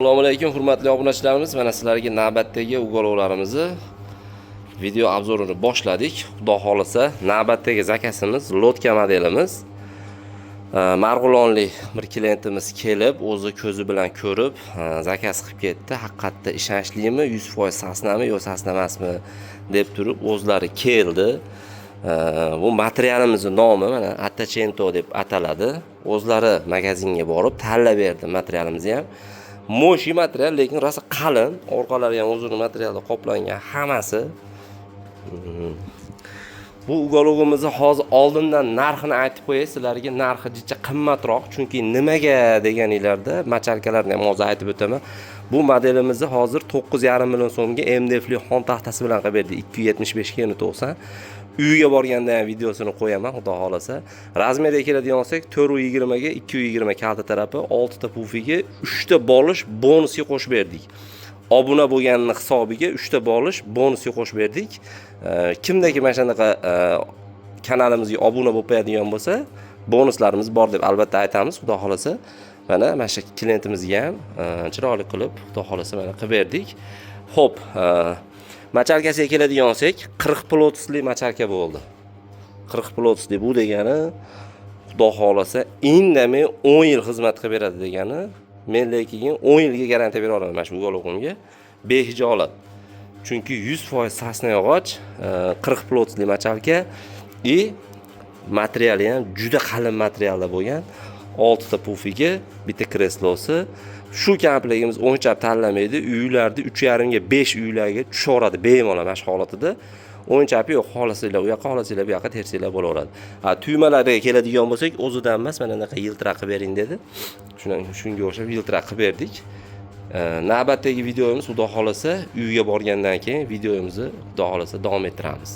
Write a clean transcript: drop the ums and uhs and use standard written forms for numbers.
Assalomu alaykum hurmatli obunachilarimiz. Mana sizlarga navbatdagi ugolovlarimizni video obzorini boshladik. Xudo xolisa navbatdagi zakasimiz lotka modelimiz. Marg'ilonlik bir klientimiz kelib, o'zi ko'zi bilan ko'rib, zakaz qilib ketdi. Haqiqatda ishonchlimi, 100% sasnami yo sasnamasmi deb turib o'zlari keldi. Bu materialimizning nomi mana Attachento deb ataladi. O'zlari magazinga borib tanlab berdi materialimizni ham. Mo'shi material, lekin rosa qalin, orqalari ham uzun materialda qoplangan hammasi. Bu ugolovimizni hozir oldindan narxini aytib qo'yay, sizlarga narxi jicha qimmatroq, chunki nimaga deganinglarda machalkalarni ham hozir aytib o'taman. Bu modelimizni hozir 9,5 million so'mga MDFli xon taxtasi bilan qilib berdi, 275 ga 90. Uyga borganda ham videosini qo'yaman, xudo xolasa. Razmerga keladigan bo'lsak, 420 ga 220 kalta tarafi, 6 ta pufiga 3 ta bolish bonusga qo'shib berdik. Obuna bo'lganning hisobiga 3 ta bolish bonusga qo'shib berdik. Kimdagi mana shunaqa kanalimizga obuna bo'lib qo'yadigan bo'lsa, bonuslarimiz bor deb albatta aytamiz, xudo xolasa. Mana shu klientimizga ham chiroyli qilib, xudo xolasa mana qilib berdik. Xo'p, machalkasiga keladigan bo'lsak, 40 plotsli machalka bo'ldi. 40 plotsli bu degani xudo xolasa indamay 10 yil xizmat qilib beradi degani. Men lekin 10 yilga garantiya bera olaman mana shu ugolovimga. Behijolat. Chunki 100% sasna yog'och, 40 plotsli machalka и materiali ham juda qalin materialda bo'lgan. 6 ta pufiga, bitta kreslosi. Shu komplektimiz o'nchab tanlamaydi. Uylarda 3,5 ga 5 uylarga tushaveradi bemalol mana shu holatida. O'nchapi yo'q, xolasizlar u yoqqa, xolasizlar bu yoqqa tersanglar bo'laveradi. Tuymalariga keladigan bo'lsak, o'zidan emas, mana bunaqa yiltiraq qilib bering dedi. Shunga o'xshab yiltiraq qilib berdik. Navbatdagi videomiz xudo xolasa uyga borgandan keyin videomizni xudo xolasa davom ettiramiz.